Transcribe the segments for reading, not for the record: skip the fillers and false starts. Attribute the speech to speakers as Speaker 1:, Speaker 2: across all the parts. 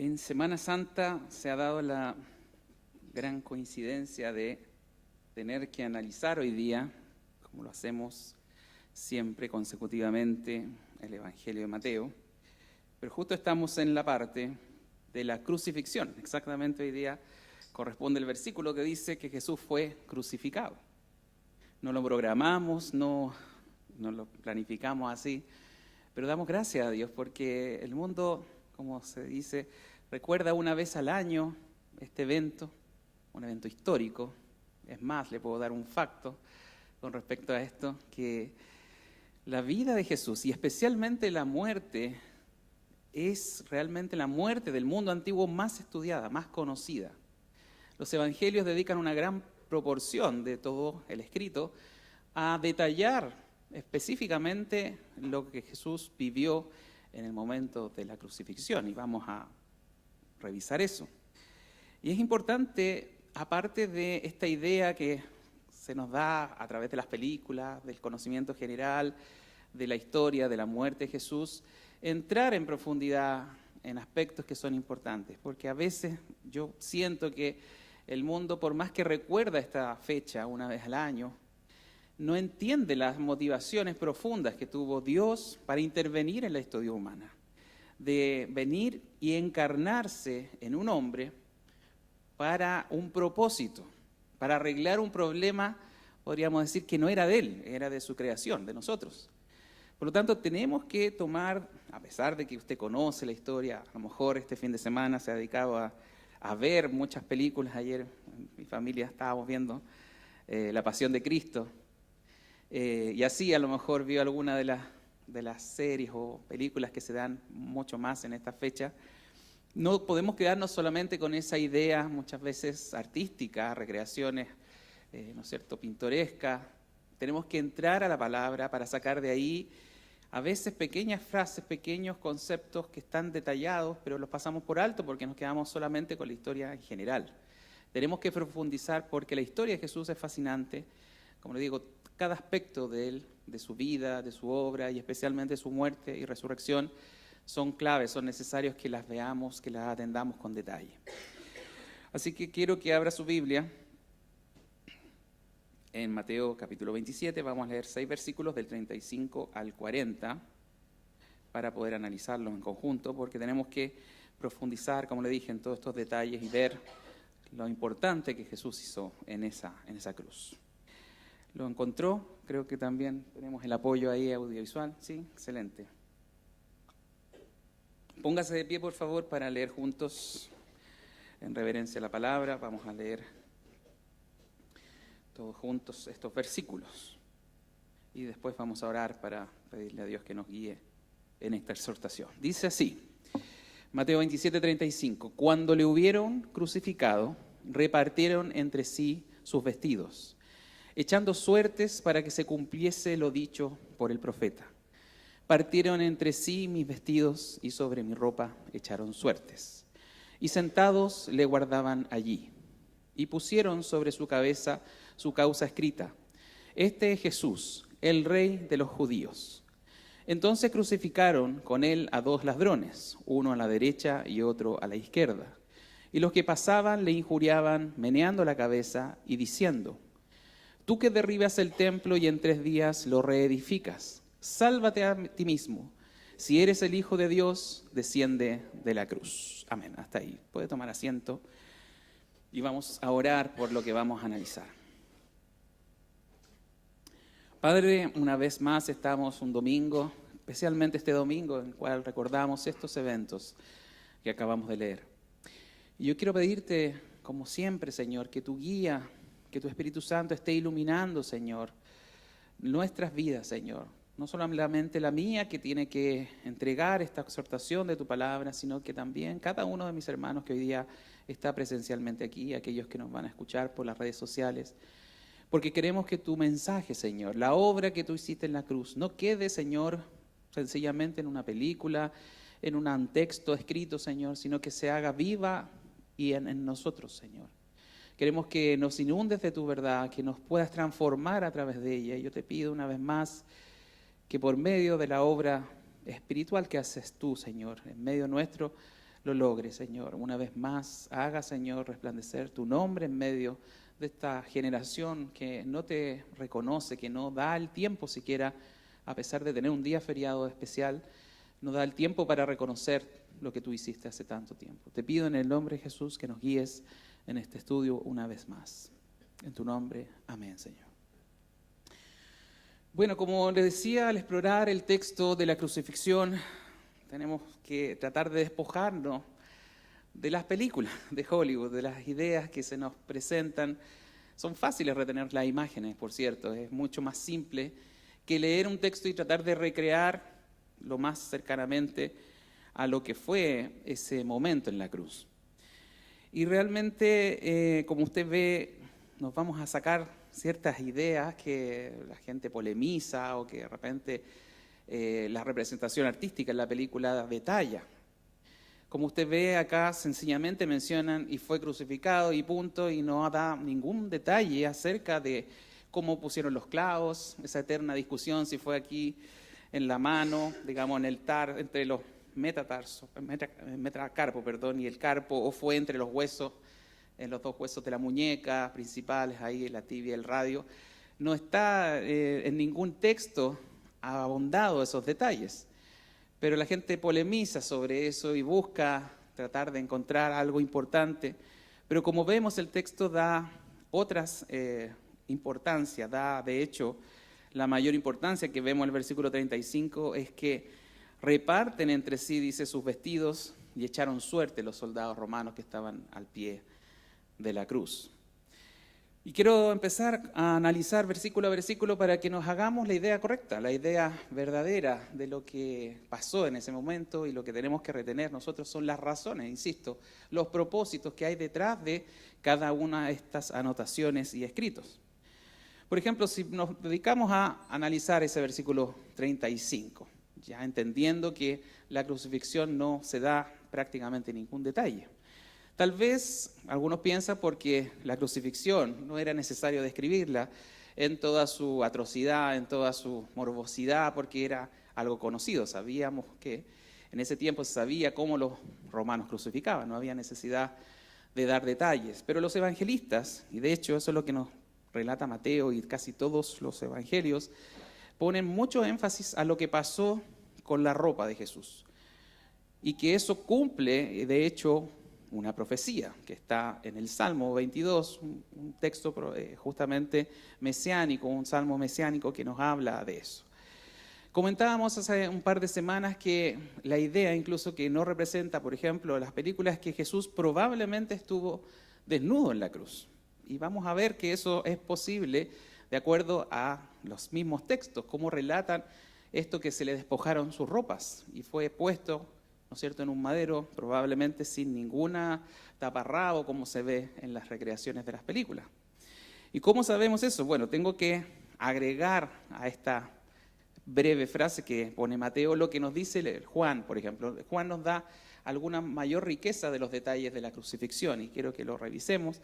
Speaker 1: En Semana Santa se ha dado la gran coincidencia de tener que analizar hoy día, como lo hacemos siempre consecutivamente, el Evangelio de Mateo, pero justo estamos en la parte de la crucifixión. Exactamente hoy día corresponde el versículo que dice que Jesús fue crucificado. No lo programamos, no lo planificamos así, pero damos gracias a Dios porque el mundo, como se dice, recuerda una vez al año este evento, un evento histórico. Es más, le puedo dar un facto con respecto a esto, que la vida de Jesús y especialmente la muerte es realmente la muerte del mundo antiguo más estudiada, más conocida. Los evangelios dedican una gran proporción de todo el escrito a detallar específicamente lo que Jesús vivió en el momento de la crucifixión, y vamos a revisar eso. Y es importante, aparte de esta idea que se nos da a través de las películas, del conocimiento general, de la historia, de la muerte de Jesús, entrar en profundidad en aspectos que son importantes, porque a veces yo siento que el mundo, por más que recuerda esta fecha una vez al año, no entiende las motivaciones profundas que tuvo Dios para intervenir en la historia humana, de venir y encarnarse en un hombre para un propósito, para arreglar un problema, podríamos decir, que no era de él, era de su creación, de nosotros. Por lo tanto, tenemos que tomar, a pesar de que usted conoce la historia, a lo mejor este fin de semana se ha dedicado a ver muchas películas. Ayer en mi familia estábamos viendo La Pasión de Cristo, y así a lo mejor vio alguna de las series o películas que se dan mucho más en esta fecha. No podemos quedarnos solamente con esa idea, muchas veces artística, recreaciones, ¿no es cierto?, pintorescas. Tenemos que entrar a la palabra para sacar de ahí a veces pequeñas frases, pequeños conceptos que están detallados, pero los pasamos por alto porque nos quedamos solamente con la historia en general. Tenemos que profundizar porque la historia de Jesús es fascinante. Como le digo, cada aspecto de él, de su vida, de su obra y especialmente su muerte y resurrección son claves, son necesarios que las veamos, que las atendamos con detalle. Así que quiero que abra su Biblia en Mateo capítulo 27, vamos a leer 6 versículos del 35 al 40 para poder analizarlos en conjunto, porque tenemos que profundizar, como le dije, en todos estos detalles y ver lo importante que Jesús hizo en esa cruz. ¿Lo encontró? Creo que también tenemos el apoyo ahí audiovisual. Sí, excelente. Póngase de pie, por favor, para leer juntos en reverencia a la palabra. Vamos a leer todos juntos estos versículos y después vamos a orar para pedirle a Dios que nos guíe en esta exhortación. Dice así, Mateo 27:35: Cuando le hubieron crucificado, repartieron entre sí sus vestidos, echando suertes para que se cumpliese lo dicho por el profeta. Partieron entre sí mis vestidos y sobre mi ropa echaron suertes. Y sentados le guardaban allí. Y pusieron sobre su cabeza su causa escrita: Este es Jesús, el Rey de los judíos. Entonces crucificaron con él a 2 ladrones, uno a la derecha y otro a la izquierda. Y los que pasaban le injuriaban, meneando la cabeza y diciendo: Tú que derribas el templo y en 3 días lo reedificas, sálvate a ti mismo. Si eres el Hijo de Dios, desciende de la cruz. Amén. Hasta ahí. Puede tomar asiento. Y vamos a orar por lo que vamos a analizar. Padre, una vez más estamos un domingo, especialmente este domingo, en el cual recordamos estos eventos que acabamos de leer. Y yo quiero pedirte, como siempre, Señor, que tu guía, que tu Espíritu Santo esté iluminando, Señor, nuestras vidas, Señor. No solamente la mía, que tiene que entregar esta exhortación de tu palabra, sino que también cada uno de mis hermanos que hoy día está presencialmente aquí, aquellos que nos van a escuchar por las redes sociales, porque queremos que tu mensaje, Señor, la obra que tú hiciste en la cruz, no quede, Señor, sencillamente en una película, en un texto escrito, Señor, sino que se haga viva y en nosotros, Señor. Queremos que nos inundes de tu verdad, que nos puedas transformar a través de ella. Y yo te pido una vez más que por medio de la obra espiritual que haces tú, Señor, en medio nuestro, lo logre, Señor. Una vez más, haga, Señor, resplandecer tu nombre en medio de esta generación que no te reconoce, que no da el tiempo siquiera, a pesar de tener un día feriado especial, no da el tiempo para reconocer lo que tú hiciste hace tanto tiempo. Te pido en el nombre de Jesús que nos guíes en este estudio una vez más. En tu nombre, amén, Señor. Bueno, como les decía, al explorar el texto de la crucifixión, tenemos que tratar de despojarnos de las películas de Hollywood, de las ideas que se nos presentan. Son fáciles retener las imágenes, por cierto, es mucho más simple que leer un texto y tratar de recrear lo más cercanamente a lo que fue ese momento en la cruz. Y realmente, como usted ve, nos vamos a sacar ciertas ideas que la gente polemiza o que de repente la representación artística en la película detalla. Como usted ve acá, sencillamente mencionan y fue crucificado y punto, y no da ningún detalle acerca de cómo pusieron los clavos, esa eterna discusión si fue aquí en la mano, digamos en el entre los metacarpo, y el carpo, o fue entre los huesos, en los dos huesos de la muñeca principales, ahí la tibia, el radio. No está en ningún texto abondado esos detalles, pero la gente polemiza sobre eso y busca tratar de encontrar algo importante, pero como vemos el texto da otras importancias, da de hecho la mayor importancia que vemos en el versículo 35 es que reparten entre sí, dice, sus vestidos y echaron suerte los soldados romanos que estaban al pie de la cruz. Y quiero empezar a analizar versículo a versículo para que nos hagamos la idea correcta, la idea verdadera de lo que pasó en ese momento, y lo que tenemos que retener nosotros son las razones, insisto, los propósitos que hay detrás de cada una de estas anotaciones y escritos. Por ejemplo, si nos dedicamos a analizar ese versículo 35, ya entendiendo que la crucifixión no se da prácticamente ningún detalle. Tal vez algunos piensan porque la crucifixión no era necesario describirla en toda su atrocidad, en toda su morbosidad, porque era algo conocido. Sabíamos que en ese tiempo se sabía cómo los romanos crucificaban, no había necesidad de dar detalles. Pero los evangelistas, y de hecho eso es lo que nos relata Mateo y casi todos los evangelios, ponen mucho énfasis a lo que pasó con la ropa de Jesús. Y que eso cumple, de hecho, una profecía que está en el Salmo 22, un texto justamente mesiánico, un salmo mesiánico que nos habla de eso. Comentábamos hace un par de semanas que la idea incluso que no representa, por ejemplo, las películas, es que Jesús probablemente estuvo desnudo en la cruz. Y vamos a ver que eso es posible de acuerdo a los mismos textos, cómo relatan esto que se le despojaron sus ropas y fue puesto, ¿no es cierto?, en un madero, probablemente sin ninguna taparrabo, como se ve en las recreaciones de las películas. ¿Y cómo sabemos eso? Bueno, tengo que agregar a esta breve frase que pone Mateo lo que nos dice Juan, por ejemplo. Juan nos da alguna mayor riqueza de los detalles de la crucifixión y quiero que lo revisemos.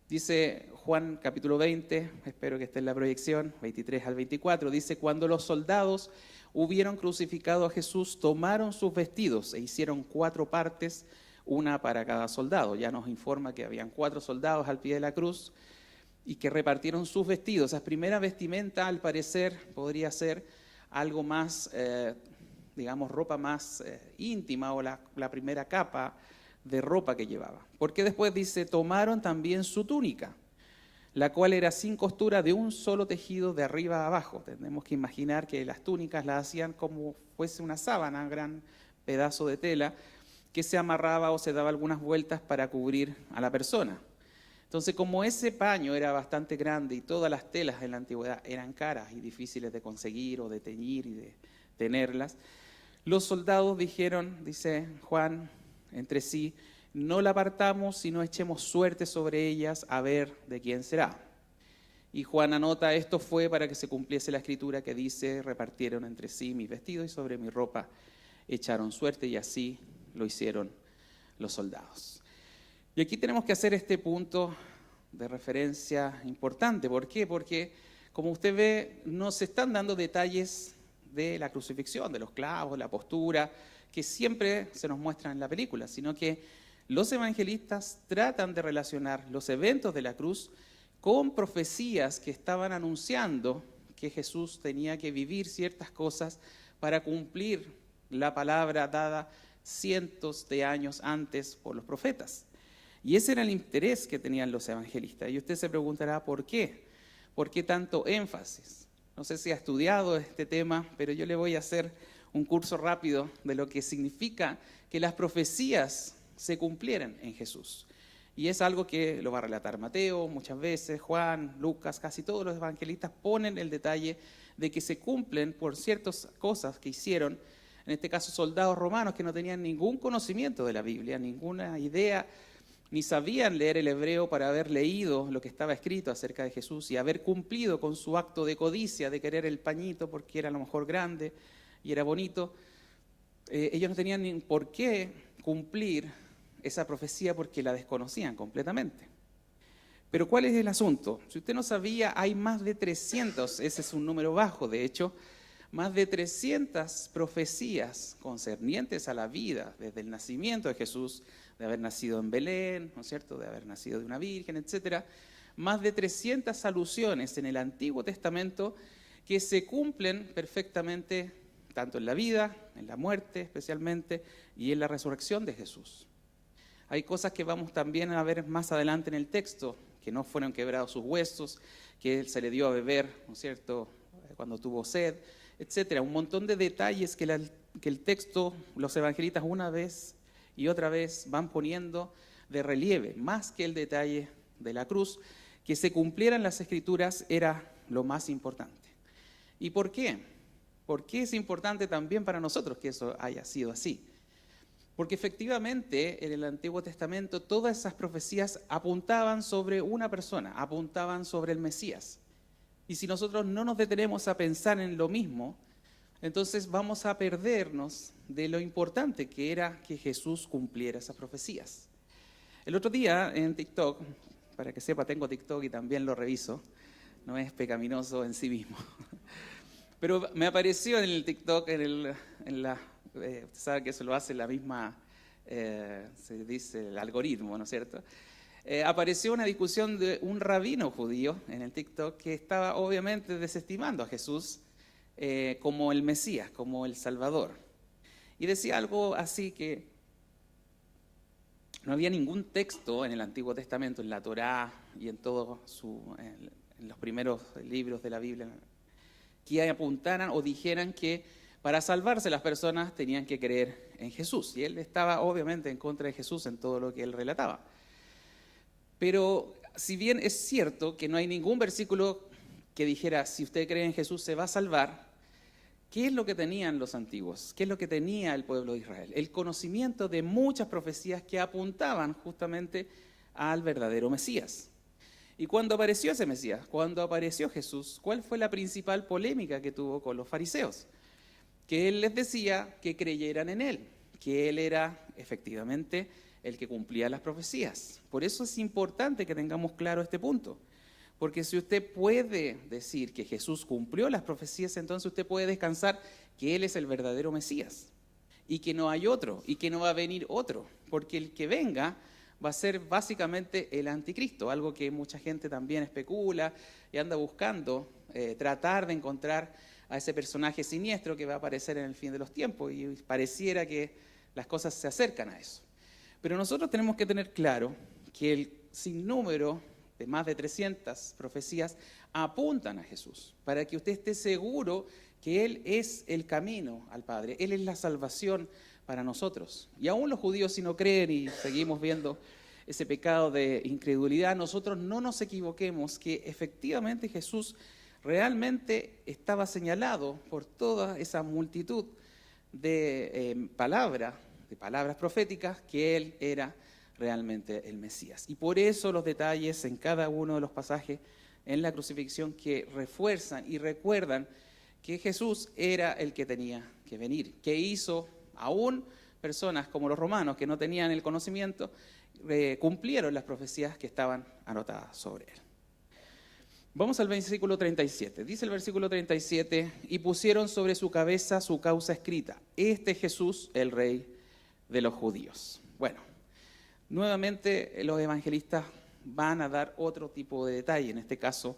Speaker 1: Dice Juan capítulo 20, espero que esté en la proyección, 23 al 24, dice: cuando los soldados hubieron crucificado a Jesús, tomaron sus vestidos e hicieron 4 partes, una para cada soldado. Ya nos informa que habían 4 soldados al pie de la cruz y que repartieron sus vestidos. Esa primera vestimenta, al parecer, podría ser algo más, digamos, ropa más íntima, o la primera capa de ropa que llevaba. Porque después dice: tomaron también su túnica, la cual era sin costura, de un solo tejido de arriba a abajo. Tenemos que imaginar que las túnicas las hacían como fuese una sábana, un gran pedazo de tela que se amarraba o se daba algunas vueltas para cubrir a la persona. Entonces, como ese paño era bastante grande y todas las telas en la antigüedad eran caras y difíciles de conseguir o de teñir y de tenerlas, los soldados dijeron, dice Juan, entre sí: no la partamos, sino echemos suerte sobre ellas a ver de quién será. Y Juan anota: esto fue para que se cumpliese la escritura que dice: repartieron entre sí mis vestidos y sobre mi ropa echaron suerte, y así lo hicieron los soldados. Y aquí tenemos que hacer este punto de referencia importante. ¿Por qué? Porque, como usted ve, no se están dando detalles de la crucifixión, de los clavos, la postura, que siempre se nos muestran en la película, sino que los evangelistas tratan de relacionar los eventos de la cruz con profecías que estaban anunciando que Jesús tenía que vivir ciertas cosas para cumplir la palabra dada cientos de años antes por los profetas. Y ese era el interés que tenían los evangelistas. Y usted se preguntará, ¿por qué? ¿Por qué tanto énfasis? No sé si ha estudiado este tema, pero yo le voy a hacer un curso rápido de lo que significa que las profecías se cumplieran en Jesús. Y es algo que lo va a relatar Mateo muchas veces, Juan, Lucas, casi todos los evangelistas ponen el detalle de que se cumplen por ciertas cosas que hicieron, en este caso soldados romanos que no tenían ningún conocimiento de la Biblia, ninguna idea, ni sabían leer el hebreo para haber leído lo que estaba escrito acerca de Jesús y haber cumplido con su acto de codicia, de querer el pañito porque era a lo mejor grande y era bonito. Ellos no tenían ni por qué cumplir esa profecía porque la desconocían completamente. Pero ¿cuál es el asunto? Si usted no sabía, hay más de 300, ese es un número bajo de hecho, más de 300 profecías concernientes a la vida, desde el nacimiento de Jesús, de haber nacido en Belén, ¿no es cierto?, de haber nacido de una virgen, etcétera. Más de 300 alusiones en el Antiguo Testamento que se cumplen perfectamente tanto en la vida, en la muerte especialmente, y en la resurrección de Jesús. Hay cosas que vamos también a ver más adelante en el texto, que no fueron quebrados sus huesos, que él se le dio a beber, ¿no es cierto?, cuando tuvo sed, etcétera. Un montón de detalles que el texto, los evangelistas una vez y otra vez van poniendo de relieve, más que el detalle de la cruz. Que se cumplieran las Escrituras era lo más importante. ¿Y por qué? ¿Por qué es importante también para nosotros que eso haya sido así? Porque efectivamente en el Antiguo Testamento todas esas profecías apuntaban sobre una persona, apuntaban sobre el Mesías. Y si nosotros no nos detenemos a pensar en lo mismo, entonces vamos a perdernos de lo importante que era que Jesús cumpliera esas profecías. El otro día en TikTok, para que sepa, tengo TikTok y también lo reviso, no es pecaminoso en sí mismo, pero me apareció en el TikTok, usted sabe que eso lo hace la misma, se dice el algoritmo, ¿no es cierto? Apareció una discusión de un rabino judío en el TikTok que estaba obviamente desestimando a Jesús como el Mesías, como el Salvador. Y decía algo así que no había ningún texto en el Antiguo Testamento, en la Torá y en en los primeros libros de la Biblia, que apuntaran o dijeran que para salvarse las personas tenían que creer en Jesús. Y él estaba obviamente en contra de Jesús en todo lo que él relataba. Pero si bien es cierto que no hay ningún versículo que dijera, si usted cree en Jesús se va a salvar, ¿qué es lo que tenían los antiguos? ¿Qué es lo que tenía el pueblo de Israel? El conocimiento de muchas profecías que apuntaban justamente al verdadero Mesías. Y cuando apareció ese Mesías, cuando apareció Jesús, ¿cuál fue la principal polémica que tuvo con los fariseos? Que él les decía que creyeran en él, que él era efectivamente el que cumplía las profecías. Por eso es importante que tengamos claro este punto. Porque si usted puede decir que Jesús cumplió las profecías, entonces usted puede descansar que Él es el verdadero Mesías y que no hay otro y que no va a venir otro, porque el que venga va a ser básicamente el anticristo, algo que mucha gente también especula y anda buscando, tratar de encontrar a ese personaje siniestro que va a aparecer en el fin de los tiempos y pareciera que las cosas se acercan a eso. Pero nosotros tenemos que tener claro que el sinnúmero de más de 300 profecías apuntan a Jesús, para que usted esté seguro que Él es el camino al Padre, Él es la salvación para nosotros. Y aún los judíos, si no creen y seguimos viendo ese pecado de incredulidad, nosotros no nos equivoquemos que efectivamente Jesús realmente estaba señalado por toda esa multitud de palabras proféticas que Él era realmente el Mesías. Y por eso los detalles en cada uno de los pasajes en la crucifixión que refuerzan y recuerdan que Jesús era el que tenía que venir, que hizo aún personas como los romanos que no tenían el conocimiento, cumplieron las profecías que estaban anotadas sobre él. Vamos al versículo 37. Dice el versículo 37, y pusieron sobre su cabeza su causa escrita. Este es Jesús, el Rey de los judíos. Bueno, nuevamente los evangelistas van a dar otro tipo de detalle. En este caso,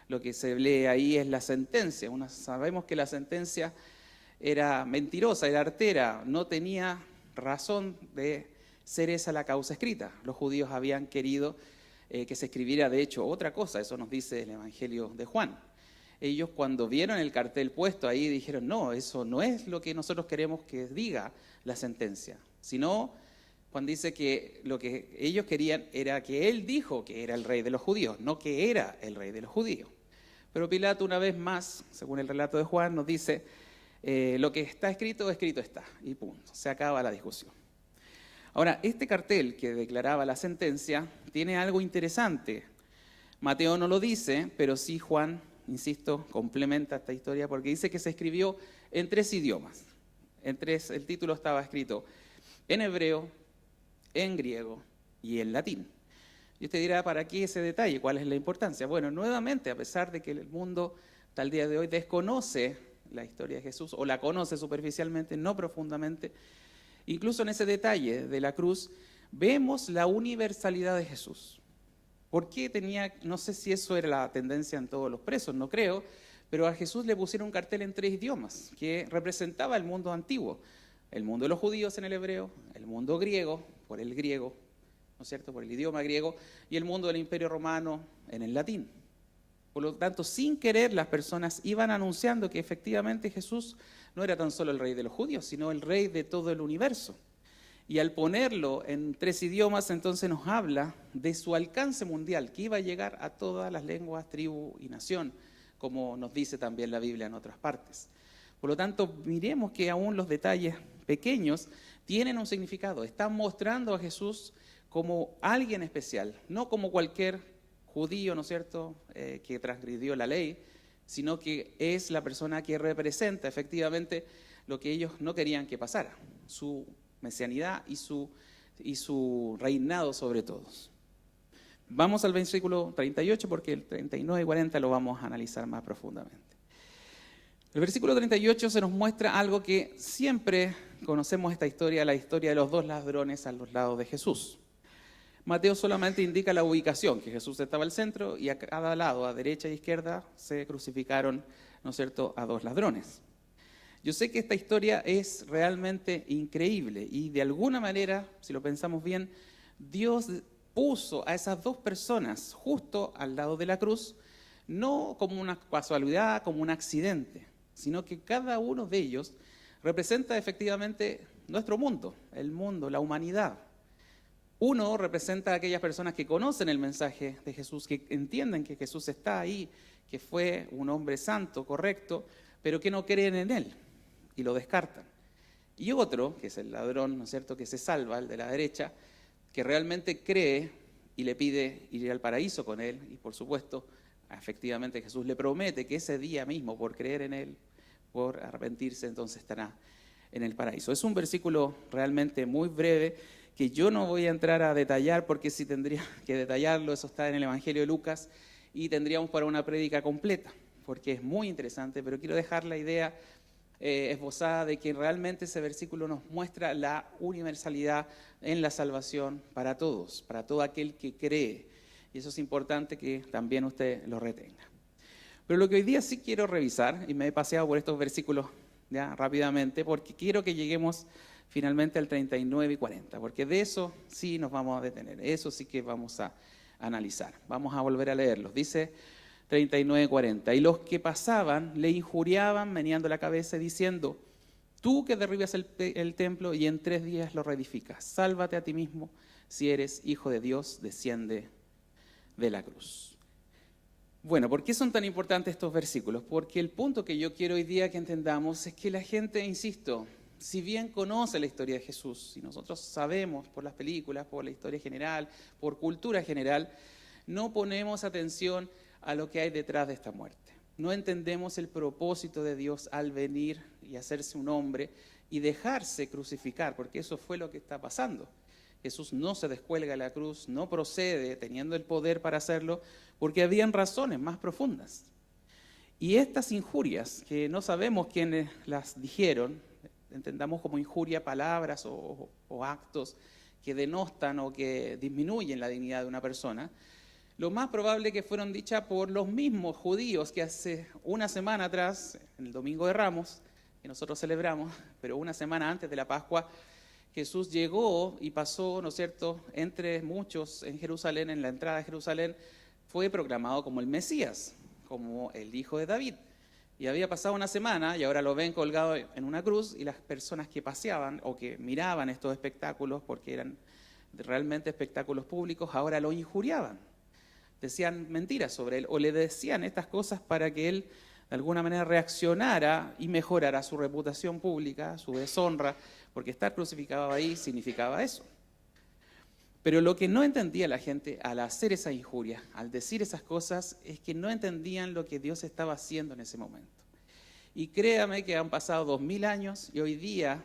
Speaker 1: lo que se lee ahí es la sentencia. Sabemos que la sentencia era mentirosa, era artera, no tenía razón de ser esa la causa escrita. Los judíos habían querido que se escribiera de hecho otra cosa, eso nos dice el Evangelio de Juan. Ellos cuando vieron el cartel puesto ahí dijeron, no, eso no es lo que nosotros queremos que diga la sentencia, sino Juan dice que lo que ellos querían era que él dijo que era el rey de los judíos, no que era el rey de los judíos. Pero Pilato una vez más, según el relato de Juan, nos dice, lo que está escrito, escrito está, y punto, se acaba la discusión. Ahora, este cartel que declaraba la sentencia tiene algo interesante. Mateo no lo dice, pero sí Juan, insisto, complementa esta historia porque dice que se escribió en 3 idiomas. El título estaba escrito en hebreo, en griego y en latín. Y usted dirá, ¿para qué ese detalle? ¿Cuál es la importancia? Bueno, nuevamente, a pesar de que el mundo hasta el día de hoy desconoce la historia de Jesús o la conoce superficialmente, no profundamente, incluso en ese detalle de la cruz, vemos la universalidad de Jesús. ¿Por qué no sé si eso era la tendencia en todos los presos, no creo, pero a Jesús le pusieron un cartel en 3 idiomas que representaba el mundo antiguo. El mundo de los judíos en el hebreo, el mundo griego, por el griego, ¿no es cierto?, por el idioma griego, y el mundo del Imperio Romano en el latín. Por lo tanto, sin querer, las personas iban anunciando que efectivamente Jesús no era tan solo el rey de los judíos, sino el rey de todo el universo. Y al ponerlo en 3 idiomas, entonces nos habla de su alcance mundial, que iba a llegar a todas las lenguas, tribu y nación, como nos dice también la Biblia en otras partes. Por lo tanto, miremos que aún los detalles pequeños tienen un significado. Están mostrando a Jesús como alguien especial, no como cualquier judío, ¿no es cierto?, que transgredió la ley, sino que es la persona que representa efectivamente lo que ellos no querían que pasara, su mesianidad y su reinado sobre todos. Vamos al versículo 38 porque el 39 y 40 lo vamos a analizar más profundamente. El versículo 38 se nos muestra algo que siempre conocemos esta historia, la historia de los 2 ladrones a los lados de Jesús. Mateo solamente indica la ubicación, que Jesús estaba al centro y a cada lado, a derecha e izquierda, se crucificaron, ¿no es cierto?, a 2 ladrones. Yo sé que esta historia es realmente increíble y de alguna manera, si lo pensamos bien, Dios puso a esas 2 personas justo al lado de la cruz, no como una casualidad, como un accidente, sino que cada uno de ellos representa efectivamente nuestro mundo, el mundo, la humanidad. Uno representa a aquellas personas que conocen el mensaje de Jesús, que entienden que Jesús está ahí, que fue un hombre santo, correcto, pero que no creen en él y lo descartan. Y otro, que es el ladrón, ¿no es cierto?, que se salva, el de la derecha, que realmente cree y le pide ir al paraíso con él, y por supuesto, efectivamente Jesús le promete que ese día mismo, por creer en él, por arrepentirse, entonces estará en el paraíso. Es un versículo realmente muy breve, que yo no voy a entrar a detallar, porque si tendría que detallarlo, eso está en el Evangelio de Lucas, y tendríamos para una prédica completa, porque es muy interesante, pero quiero dejar la idea esbozada de que realmente ese versículo nos muestra la universalidad en la salvación para todos, para todo aquel que cree, y eso es importante que también usted lo retenga. Pero lo que hoy día sí quiero revisar, y me he paseado por estos versículos ya rápidamente, porque quiero que lleguemos finalmente al 39 y 40, porque de eso sí nos vamos a detener, eso sí que vamos a analizar. Vamos a volver a leerlos. Dice 39 y 40, y los que pasaban le injuriaban meneando la cabeza diciendo, tú que derribas el templo y en 3 días lo reedificas, sálvate a ti mismo, si eres hijo de Dios, desciende de la cruz. Bueno, ¿por qué son tan importantes estos versículos? Porque el punto que yo quiero hoy día que entendamos es que la gente, insisto, si bien conoce la historia de Jesús, si nosotros sabemos por las películas, por la historia general, por cultura general, no ponemos atención a lo que hay detrás de esta muerte. No entendemos el propósito de Dios al venir y hacerse un hombre y dejarse crucificar, porque eso fue lo que está pasando. Jesús no se descuelga de la cruz, no procede teniendo el poder para hacerlo, porque habían razones más profundas. Y estas injurias, que no sabemos quiénes las dijeron, entendamos como injuria palabras o actos que denostan o que disminuyen la dignidad de una persona, lo más probable que fueron dichas por los mismos judíos que hace una semana atrás, en el Domingo de Ramos, que nosotros celebramos, pero una semana antes de la Pascua, Jesús llegó y pasó, ¿no es cierto?, entre muchos en Jerusalén, en la entrada de Jerusalén, fue proclamado como el Mesías, como el Hijo de David. Y había pasado una semana y ahora lo ven colgado en una cruz, y las personas que paseaban o que miraban estos espectáculos, porque eran realmente espectáculos públicos, ahora lo injuriaban. Decían mentiras sobre él o le decían estas cosas para que él de alguna manera reaccionara y mejorara su reputación pública, su deshonra, porque estar crucificado ahí significaba eso. Pero lo que no entendía la gente al hacer esa injuria, al decir esas cosas, es que no entendían lo que Dios estaba haciendo en ese momento. Y créame que han pasado 2000 años y hoy día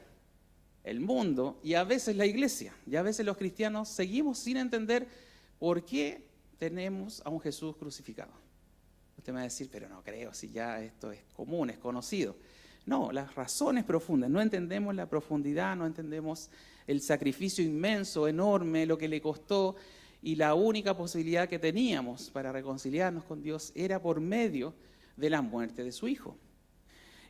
Speaker 1: el mundo y a veces la iglesia y a veces los cristianos seguimos sin entender por qué tenemos a un Jesús crucificado. Usted me va a decir, pero no creo, si ya esto es común, es conocido. No, las razones profundas, no entendemos la profundidad, no entendemos el sacrificio inmenso, enorme, lo que le costó, y la única posibilidad que teníamos para reconciliarnos con Dios era por medio de la muerte de su Hijo.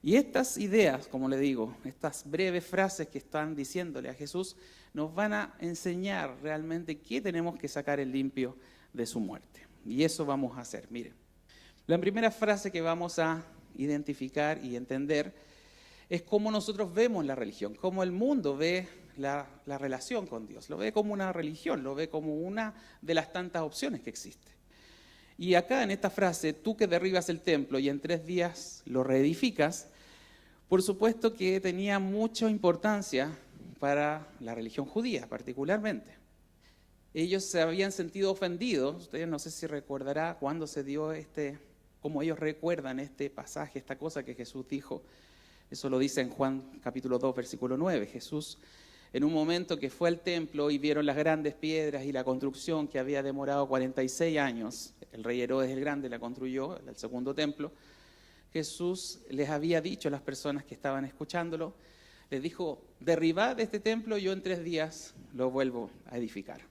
Speaker 1: Y estas ideas, como le digo, estas breves frases que están diciéndole a Jesús, nos van a enseñar realmente qué tenemos que sacar en limpio de su muerte. Y eso vamos a hacer, miren. La primera frase que vamos a identificar y entender es cómo nosotros vemos la religión, cómo el mundo ve la relación con Dios. Lo ve como una religión, lo ve como una de las tantas opciones que existe. Y acá en esta frase, tú que derribas el templo y en 3 días lo reedificas, por supuesto que tenía mucha importancia para la religión judía particularmente. Ellos se habían sentido ofendidos, ustedes no sé si recordará cuándo se dio cómo ellos recuerdan este pasaje, esta cosa que Jesús dijo. Eso lo dice en Juan capítulo 2, versículo 9. Jesús, en un momento que fue al templo y vieron las grandes piedras y la construcción que había demorado 46 años, el rey Herodes el Grande la construyó, el segundo templo, Jesús les había dicho a las personas que estaban escuchándolo, les dijo, derribad este templo, yo en 3 días lo vuelvo a edificar.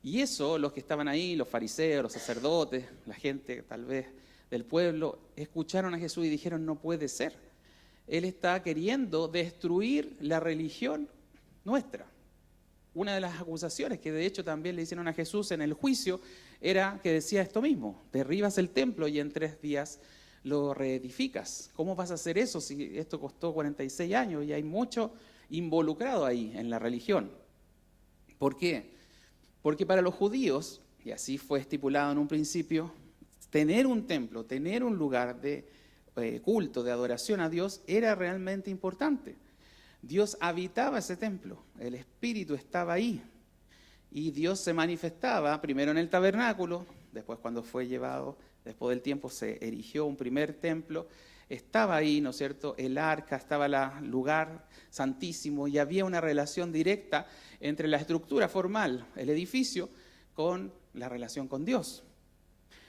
Speaker 1: Y eso, los que estaban ahí, los fariseos, los sacerdotes, la gente tal vez del pueblo, escucharon a Jesús y dijeron, no puede ser. Él está queriendo destruir la religión nuestra. Una de las acusaciones que de hecho también le hicieron a Jesús en el juicio era que decía esto mismo, derribas el templo y en 3 días lo reedificas. ¿Cómo vas a hacer eso si esto costó 46 años y hay mucho involucrado ahí en la religión? ¿Por qué? Porque para los judíos, y así fue estipulado en un principio, tener un templo, tener un lugar de culto, de adoración a Dios, era realmente importante. Dios habitaba ese templo, el Espíritu estaba ahí, y Dios se manifestaba primero en el tabernáculo, después cuando fue llevado, después del tiempo se erigió un primer templo, estaba ahí, ¿no es cierto?, el arca, estaba el lugar santísimo, y había una relación directa entre la estructura formal, el edificio, con la relación con Dios.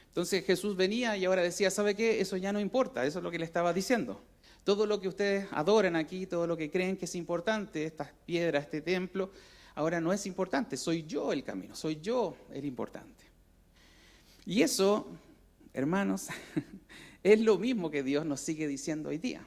Speaker 1: Entonces Jesús venía y ahora decía, ¿sabe qué? Eso ya no importa, eso es lo que le estaba diciendo. Todo lo que ustedes adoran aquí, todo lo que creen que es importante, estas piedras, este templo, ahora no es importante, soy yo el camino, soy yo el importante. Y eso, hermanos, es lo mismo que Dios nos sigue diciendo hoy día.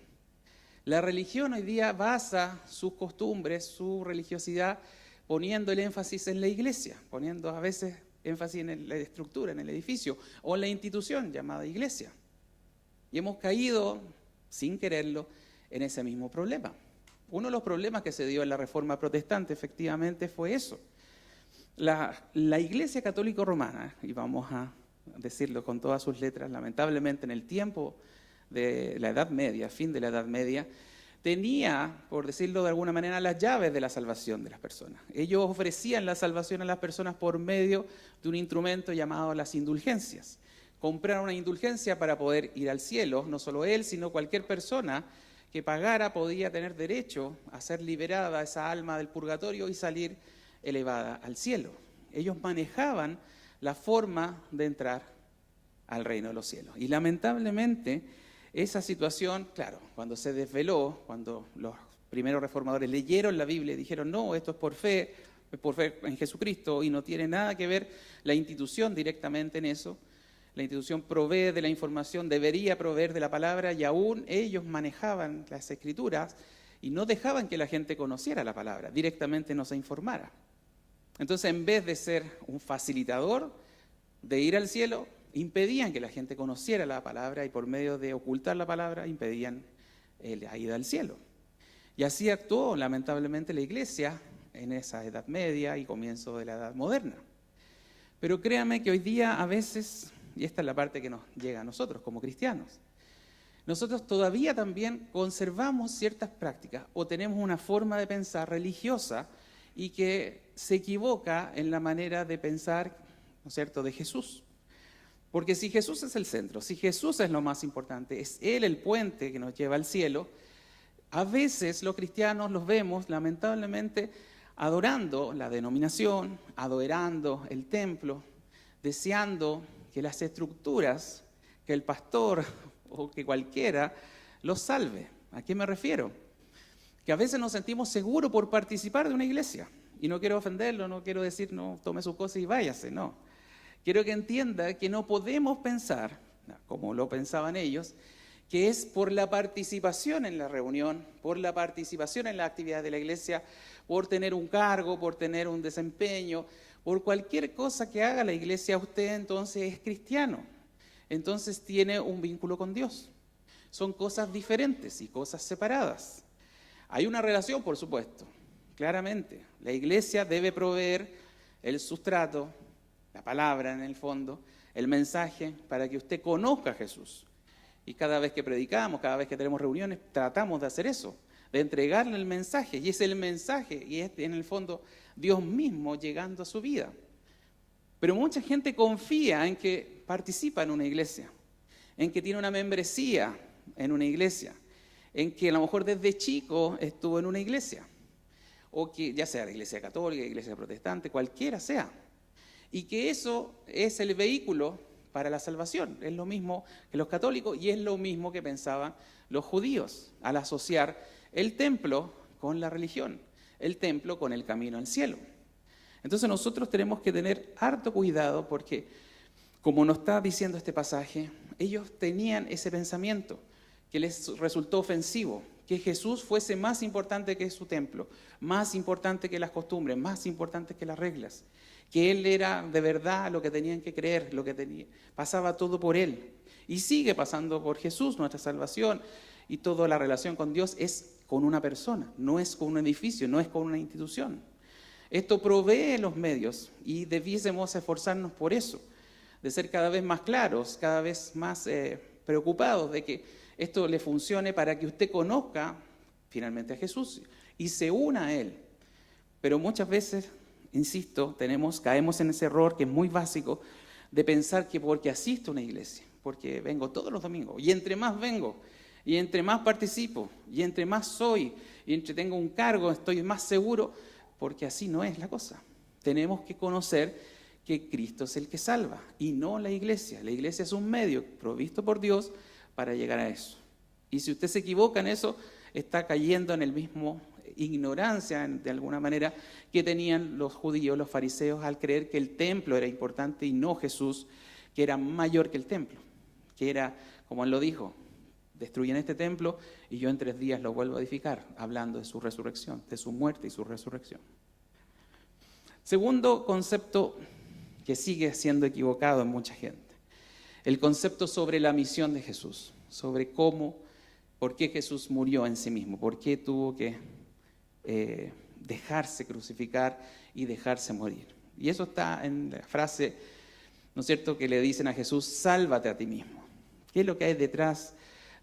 Speaker 1: La religión hoy día basa sus costumbres, su religiosidad, poniendo el énfasis en la iglesia, poniendo a veces énfasis en la estructura, en el edificio, o en la institución llamada iglesia. Y hemos caído, sin quererlo, en ese mismo problema. Uno de los problemas que se dio en la Reforma Protestante, efectivamente, fue eso. La Iglesia Católica Romana, y vamos a decirlo con todas sus letras, lamentablemente en el tiempo de la Edad Media, fin de la Edad Media, tenía, por decirlo de alguna manera, las llaves de la salvación de las personas. Ellos ofrecían la salvación a las personas por medio de un instrumento llamado las indulgencias. Comprar una indulgencia para poder ir al cielo, no solo él, sino cualquier persona que pagara podía tener derecho a ser liberada esa alma del purgatorio y salir elevada al cielo. Ellos manejaban la forma de entrar al reino de los cielos. Y lamentablemente esa situación, claro, cuando se desveló, cuando los primeros reformadores leyeron la Biblia y dijeron, no, esto es por fe en Jesucristo y no tiene nada que ver la institución directamente en eso. La institución provee de la información, debería proveer de la palabra y aún ellos manejaban las escrituras y no dejaban que la gente conociera la palabra, directamente no se informara. Entonces, en vez de ser un facilitador de ir al cielo, impedían que la gente conociera la palabra y por medio de ocultar la palabra impedían la ida al cielo. Y así actuó lamentablemente la iglesia en esa Edad Media y comienzo de la Edad Moderna. Pero créanme que hoy día a veces, y esta es la parte que nos llega a nosotros como cristianos, nosotros todavía también conservamos ciertas prácticas o tenemos una forma de pensar religiosa y que se equivoca en la manera de pensar, ¿no es cierto?, de Jesús. Porque si Jesús es el centro, si Jesús es lo más importante, es Él el puente que nos lleva al cielo, a veces los cristianos los vemos lamentablemente adorando la denominación, adorando el templo, deseando que las estructuras, que el pastor o que cualquiera los salve. ¿A qué me refiero? Que a veces nos sentimos seguros por participar de una iglesia. Y no quiero ofenderlo, no quiero decir, no, tome sus cosas y váyase, no. Quiero que entienda que no podemos pensar, como lo pensaban ellos, que es por la participación en la reunión, por la participación en la actividad de la iglesia, por tener un cargo, por tener un desempeño, por cualquier cosa que haga la iglesia, usted entonces es cristiano. Entonces tiene un vínculo con Dios. Son cosas diferentes y cosas separadas. Hay una relación, por supuesto, claramente. La iglesia debe proveer el sustrato, la palabra en el fondo, el mensaje para que usted conozca a Jesús. Y cada vez que predicamos, cada vez que tenemos reuniones, tratamos de hacer eso, de entregarle el mensaje. Y es el mensaje, y es en el fondo Dios mismo llegando a su vida. Pero mucha gente confía en que participa en una iglesia, en que tiene una membresía en una iglesia, en que a lo mejor desde chico estuvo en una iglesia, o que ya sea la iglesia católica, iglesia protestante, cualquiera sea, y que eso es el vehículo para la salvación. Es lo mismo que los católicos y es lo mismo que pensaban los judíos al asociar el templo con la religión, el templo con el camino al cielo. Entonces nosotros tenemos que tener harto cuidado porque, como nos está diciendo este pasaje, ellos tenían ese pensamiento que les resultó ofensivo, que Jesús fuese más importante que su templo, más importante que las costumbres, más importante que las reglas, que Él era de verdad lo que tenían que creer, pasaba todo por Él. Y sigue pasando por Jesús, nuestra salvación, y toda la relación con Dios es con una persona, no es con un edificio, no es con una institución. Esto provee los medios y debiésemos esforzarnos por eso, de ser cada vez más claros, cada vez más preocupados de que esto le funcione para que usted conozca finalmente a Jesús y se una a Él. Pero muchas veces, insisto, caemos en ese error que es muy básico de pensar que porque asisto a una iglesia, porque vengo todos los domingos, y entre más vengo, y entre más participo, y entre más soy, y entre tengo un cargo, estoy más seguro, porque así no es la cosa. Tenemos que conocer que Cristo es el que salva, y no la iglesia. La iglesia es un medio provisto por Dios para llegar a eso. Y si usted se equivoca en eso, está cayendo en el mismo ignorancia, de alguna manera, que tenían los judíos, los fariseos, al creer que el templo era importante y no Jesús, que era mayor que el templo, que era, como Él lo dijo, destruyen este templo y yo en 3 días lo vuelvo a edificar, hablando de su resurrección, de su muerte y su resurrección. Segundo concepto que sigue siendo equivocado en mucha gente, el concepto sobre la misión de Jesús, sobre por qué Jesús murió en sí mismo, por qué tuvo que dejarse crucificar y dejarse morir. Y eso está en la frase, ¿no es cierto?, que le dicen a Jesús, sálvate a ti mismo. ¿Qué es lo que hay detrás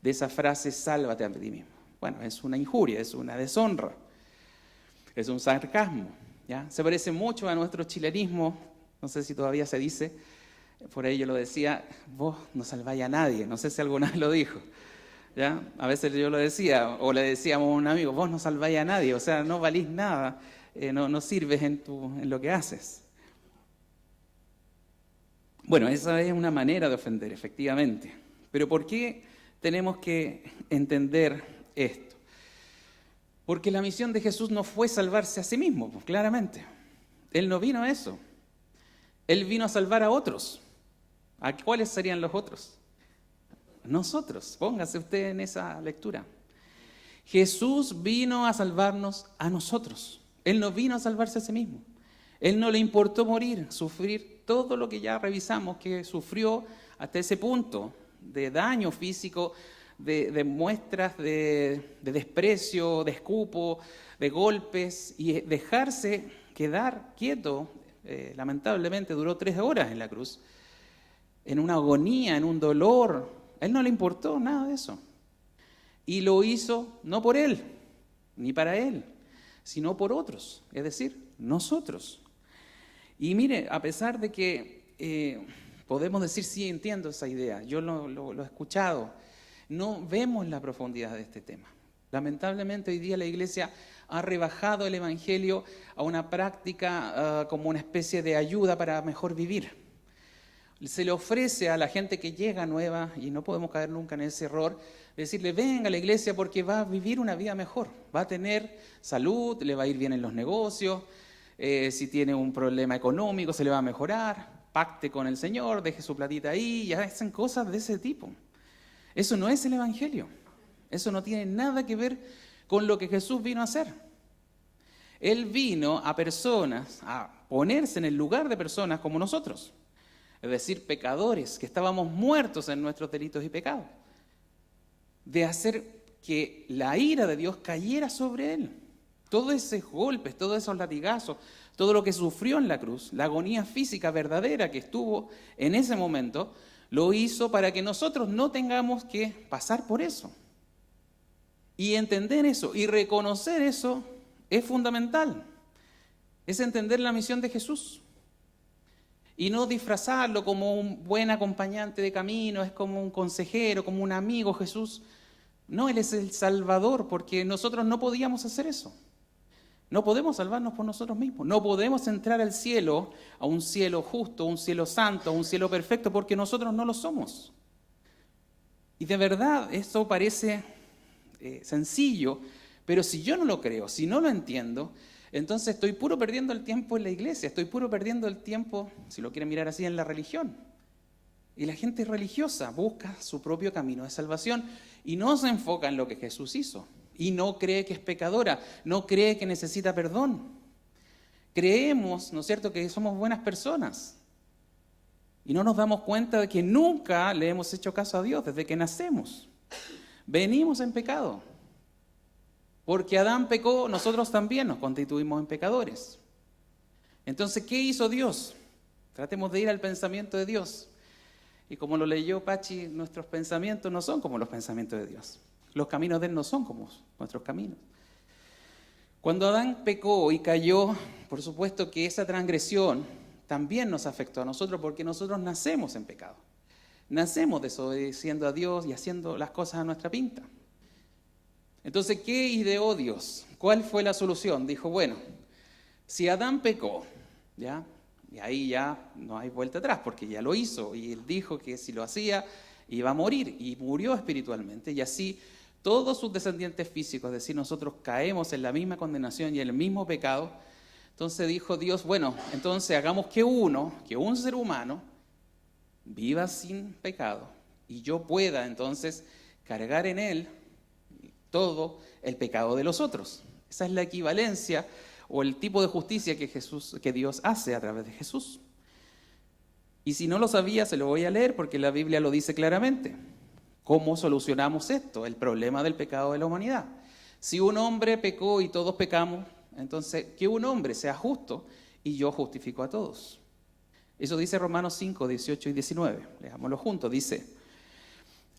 Speaker 1: de esa frase, sálvate a ti mismo? Bueno, es una injuria, es una deshonra, es un sarcasmo, ¿ya? Se parece mucho a nuestro chilenismo, no sé si todavía se dice, por ahí yo lo decía, vos no salváis a nadie, no sé si alguna vez lo dijo, ¿ya? A veces yo lo decía, o le decíamos a un amigo, vos no salváis a nadie, o sea, no valís nada, no sirves en lo que haces. Bueno, esa es una manera de ofender, efectivamente. Pero ¿por qué tenemos que entender esto? Porque la misión de Jesús no fue salvarse a sí mismo, pues, claramente. Él no vino a eso. Él vino a salvar a otros. ¿A cuáles serían los otros? Nosotros. Póngase usted en esa lectura. Jesús vino a salvarnos a nosotros. Él no vino a salvarse a sí mismo. Él no le importó morir, sufrir todo lo que ya revisamos que sufrió hasta ese punto de daño físico, de muestras de desprecio, de escupo, de golpes, y dejarse quedar quieto. Lamentablemente duró 3 horas en la cruz, en una agonía, en un dolor. A él no le importó nada de eso. Y lo hizo no por él, ni para él, sino por otros, es decir, nosotros. Y mire, a pesar de que podemos decir, sí, entiendo esa idea, yo lo he escuchado, no vemos la profundidad de este tema. Lamentablemente hoy día la Iglesia ha rebajado el Evangelio a una práctica como una especie de ayuda para mejor vivir. Se le ofrece a la gente que llega nueva, y no podemos caer nunca en ese error, decirle, venga a la iglesia porque va a vivir una vida mejor, va a tener salud, le va a ir bien en los negocios, si tiene un problema económico se le va a mejorar, pacte con el Señor, deje su platita ahí, y hacen cosas de ese tipo. Eso no es el Evangelio, eso no tiene nada que ver con lo que Jesús vino a hacer. Él vino a personas, a ponerse en el lugar de personas como nosotros, es decir, pecadores, que estábamos muertos en nuestros delitos y pecados, de hacer que la ira de Dios cayera sobre él. Todos esos golpes, todos esos latigazos, todo lo que sufrió en la cruz, la agonía física verdadera que estuvo en ese momento, lo hizo para que nosotros no tengamos que pasar por eso. Y entender eso y reconocer eso es fundamental. Es entender la misión de Jesús. Y no disfrazarlo como un buen acompañante de camino, es como un consejero, como un amigo Jesús. No, Él es el Salvador, porque nosotros no podíamos hacer eso. No podemos salvarnos por nosotros mismos. No podemos entrar al cielo, a un cielo justo, a un cielo santo, a un cielo perfecto, porque nosotros no lo somos. Y de verdad, esto parece sencillo, pero si yo no lo creo, si no lo entiendo, entonces estoy puro perdiendo el tiempo en la iglesia, estoy puro perdiendo el tiempo, si lo quieren mirar así, en la religión. Y la gente religiosa busca su propio camino de salvación y no se enfoca en lo que Jesús hizo. Y no cree que es pecadora, no cree que necesita perdón. Creemos, ¿no es cierto?, que somos buenas personas. Y no nos damos cuenta de que nunca le hemos hecho caso a Dios desde que nacemos. Venimos en pecado. Porque Adán pecó, nosotros también nos constituimos en pecadores. Entonces, ¿qué hizo Dios? Tratemos de ir al pensamiento de Dios. Y como lo leyó Pachi, nuestros pensamientos no son como los pensamientos de Dios. Los caminos de Él no son como nuestros caminos. Cuando Adán pecó y cayó, por supuesto que esa transgresión también nos afectó a nosotros porque nosotros nacemos en pecado. Nacemos desobedeciendo a Dios y haciendo las cosas a nuestra pinta. Entonces, ¿qué ideó Dios? ¿Cuál fue la solución? Dijo, bueno, si Adán pecó, ¿ya? Y ahí ya no hay vuelta atrás porque ya lo hizo. Y Él dijo que si lo hacía iba a morir y murió espiritualmente. Y así todos sus descendientes físicos, es decir, nosotros caemos en la misma condenación y en el mismo pecado. Entonces dijo Dios, bueno, entonces hagamos que un ser humano viva sin pecado y yo pueda entonces cargar en él todo el pecado de los otros. Esa es la equivalencia o el tipo de justicia que Dios hace a través de Jesús. Y si no lo sabía, se lo voy a leer porque la Biblia lo dice claramente. ¿Cómo solucionamos esto? El problema del pecado de la humanidad. Si un hombre pecó y todos pecamos, entonces que un hombre sea justo y yo justifico a todos. Eso dice Romanos 5, 18 y 19. Leámoslo juntos. Dice,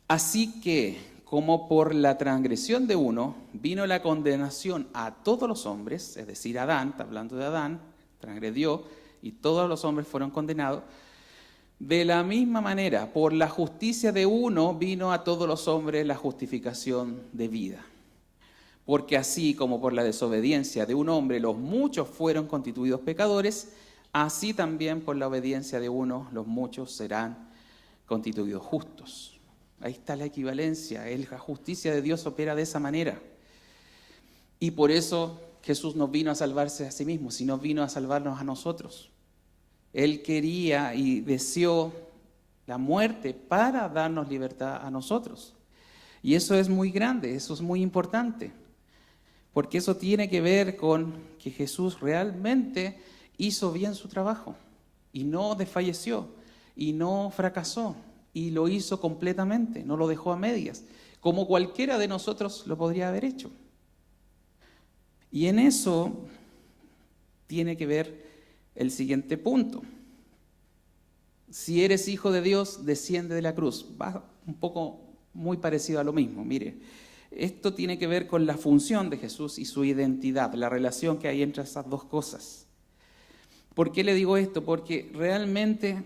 Speaker 1: así que como por la transgresión de uno vino la condenación a todos los hombres, es decir, Adán, está hablando de Adán, transgredió y todos los hombres fueron condenados. De la misma manera, por la justicia de uno vino a todos los hombres la justificación de vida. Porque así como por la desobediencia de un hombre los muchos fueron constituidos pecadores, así también por la obediencia de uno los muchos serán constituidos justos. Ahí está la equivalencia. La justicia de Dios opera de esa manera. Y por eso Jesús no vino a salvarse a sí mismo, sino vino a salvarnos a nosotros. Él quería y deseó la muerte para darnos libertad a nosotros. Y eso es muy grande, eso es muy importante. Porque eso tiene que ver con que Jesús realmente hizo bien su trabajo y no desfalleció y no fracasó y lo hizo completamente, no lo dejó a medias, como cualquiera de nosotros lo podría haber hecho. Y en eso tiene que ver el siguiente punto. Si eres hijo de Dios, desciende de la cruz. Va un poco muy parecido a lo mismo, mire. Esto tiene que ver con la función de Jesús y su identidad, la relación que hay entre esas dos cosas. ¿Por qué le digo esto? Porque realmente,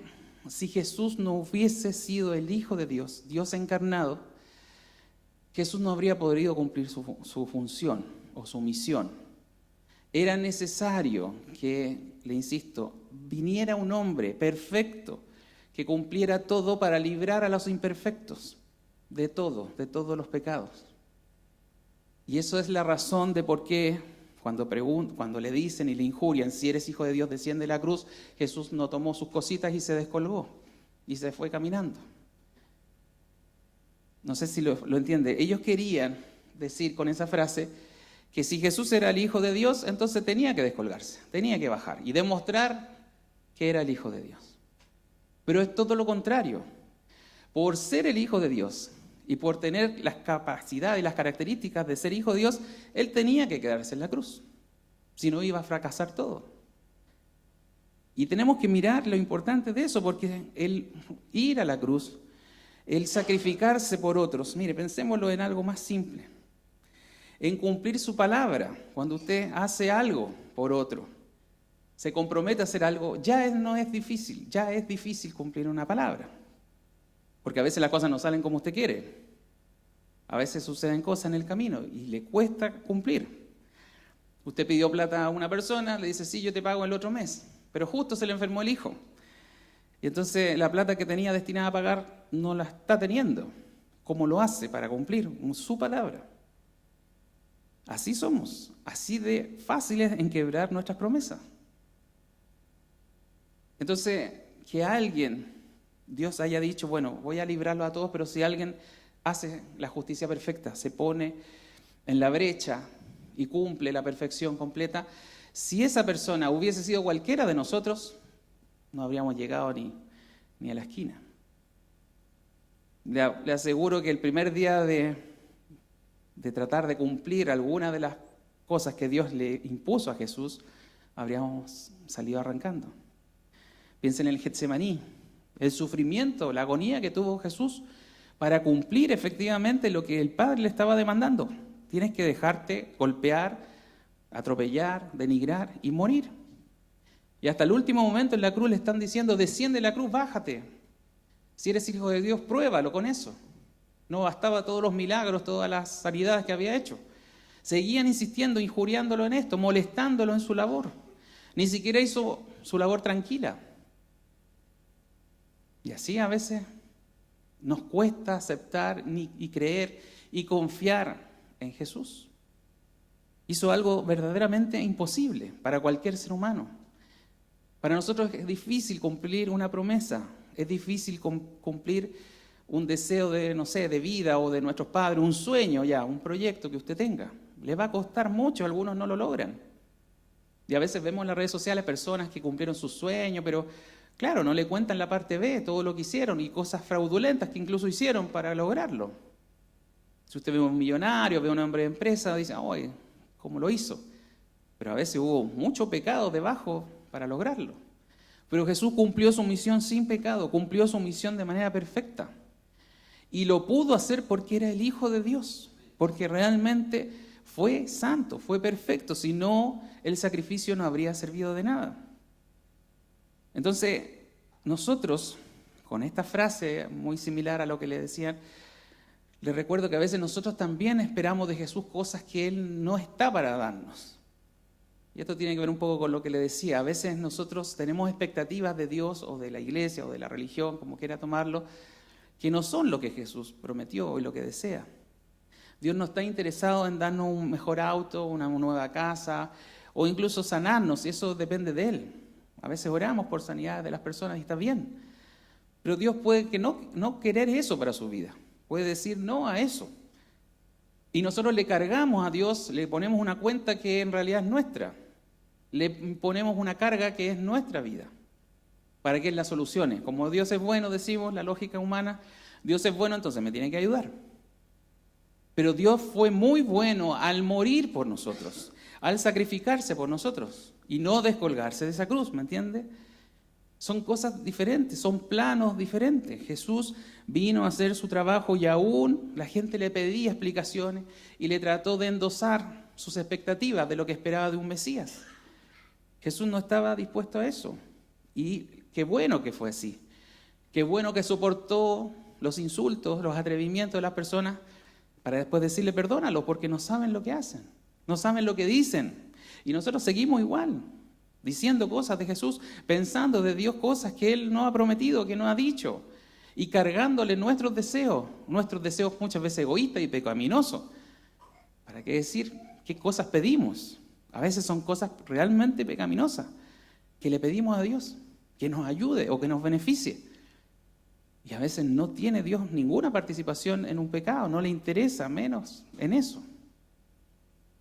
Speaker 1: si Jesús no hubiese sido el Hijo de Dios, Dios encarnado, Jesús no habría podido cumplir su función o su misión. Era necesario que, le insisto, viniera un hombre perfecto, que cumpliera todo para librar a los imperfectos de todos los pecados. Y eso es la razón de por qué cuando le dicen y le injurian, si eres hijo de Dios, desciende de la cruz, Jesús no tomó sus cositas y se descolgó y se fue caminando. No sé si lo entiende. Ellos querían decir con esa frase que si Jesús era el Hijo de Dios, entonces tenía que descolgarse, tenía que bajar y demostrar que era el Hijo de Dios. Pero es todo lo contrario. Por ser el Hijo de Dios y por tener las capacidades y las características de ser Hijo de Dios, Él tenía que quedarse en la cruz. Si no, iba a fracasar todo. Y tenemos que mirar lo importante de eso, porque el ir a la cruz, el sacrificarse por otros, mire, pensémoslo en algo más simple. En cumplir su palabra, cuando usted hace algo por otro, se compromete a hacer algo, no es difícil, ya es difícil cumplir una palabra. Porque a veces las cosas no salen como usted quiere. A veces suceden cosas en el camino y le cuesta cumplir. Usted pidió plata a una persona, le dice, sí, yo te pago el otro mes, pero justo se le enfermó el hijo. Y entonces la plata que tenía destinada a pagar no la está teniendo. ¿Cómo lo hace para cumplir su palabra? Así somos, así de fáciles en quebrar nuestras promesas. Entonces, que alguien, Dios haya dicho, bueno, voy a librarlo a todos, pero si alguien hace la justicia perfecta, se pone en la brecha y cumple la perfección completa, si esa persona hubiese sido cualquiera de nosotros, no habríamos llegado ni a la esquina. Le aseguro que el primer día de tratar de cumplir alguna de las cosas que Dios le impuso a Jesús, habríamos salido arrancando. Piensen en el Getsemaní, el sufrimiento, la agonía que tuvo Jesús para cumplir efectivamente lo que el Padre le estaba demandando. Tienes que dejarte golpear, atropellar, denigrar y morir. Y hasta el último momento en la cruz le están diciendo, desciende la cruz, bájate. Si eres hijo de Dios, pruébalo con eso. No bastaba todos los milagros, todas las sanidades que había hecho. Seguían insistiendo, injuriándolo en esto, molestándolo en su labor. Ni siquiera hizo su labor tranquila. Y así a veces nos cuesta aceptar y creer y confiar en Jesús. Hizo algo verdaderamente imposible para cualquier ser humano. Para nosotros es difícil cumplir una promesa, es difícil cumplir un deseo de vida o de nuestros padres, un sueño un proyecto que usted tenga. Le va a costar mucho, algunos no lo logran. Y a veces vemos en las redes sociales personas que cumplieron sus sueños, pero claro, no le cuentan la parte B, todo lo que hicieron y cosas fraudulentas que incluso hicieron para lograrlo. Si usted ve a un millonario, ve a un hombre de empresa, dice, oye, ¿cómo lo hizo? Pero a veces hubo mucho pecado debajo para lograrlo. Pero Jesús cumplió su misión sin pecado, cumplió su misión de manera perfecta. Y lo pudo hacer porque era el Hijo de Dios, porque realmente fue santo, fue perfecto, si no, el sacrificio no habría servido de nada. Entonces, nosotros, con esta frase muy similar a lo que le decían, Les recuerdo que a veces nosotros también esperamos de Jesús cosas que Él no está para darnos. Y esto tiene que ver un poco con lo que le decía. A veces nosotros tenemos expectativas de Dios o de la iglesia o de la religión, como quiera tomarlo, que no son lo que Jesús prometió y lo que desea. Dios no está interesado en darnos un mejor auto, una nueva casa o incluso sanarnos, y eso depende de Él. A veces oramos por sanidad de las personas y está bien, pero Dios puede que no querer eso para su vida, puede decir no a eso. Y nosotros le cargamos a Dios, le ponemos una cuenta que en realidad es nuestra, le ponemos una carga que es nuestra vida, para que Él la solucione. Como Dios es bueno, decimos, la lógica humana, Dios es bueno, entonces me tiene que ayudar. Pero Dios fue muy bueno al morir por nosotros, al sacrificarse por nosotros y no descolgarse de esa cruz, ¿me entiende? Son cosas diferentes, son planos diferentes. Jesús vino a hacer su trabajo y aún la gente le pedía explicaciones y le trató de endosar sus expectativas de lo que esperaba de un Mesías. Jesús no estaba dispuesto a eso. Y qué bueno que fue así. Qué bueno que soportó los insultos, los atrevimientos de las personas para después decirle perdónalo, porque no saben lo que hacen, no saben lo que dicen. Y nosotros seguimos igual, diciendo cosas de Jesús, pensando de Dios cosas que Él no ha prometido, que no ha dicho, y cargándole nuestros deseos muchas veces egoístas y pecaminosos. ¿Para qué decir qué cosas pedimos? A veces son cosas realmente pecaminosas que le pedimos a Dios, que nos ayude o que nos beneficie. Y a veces no tiene Dios ninguna participación en un pecado, no le interesa menos en eso.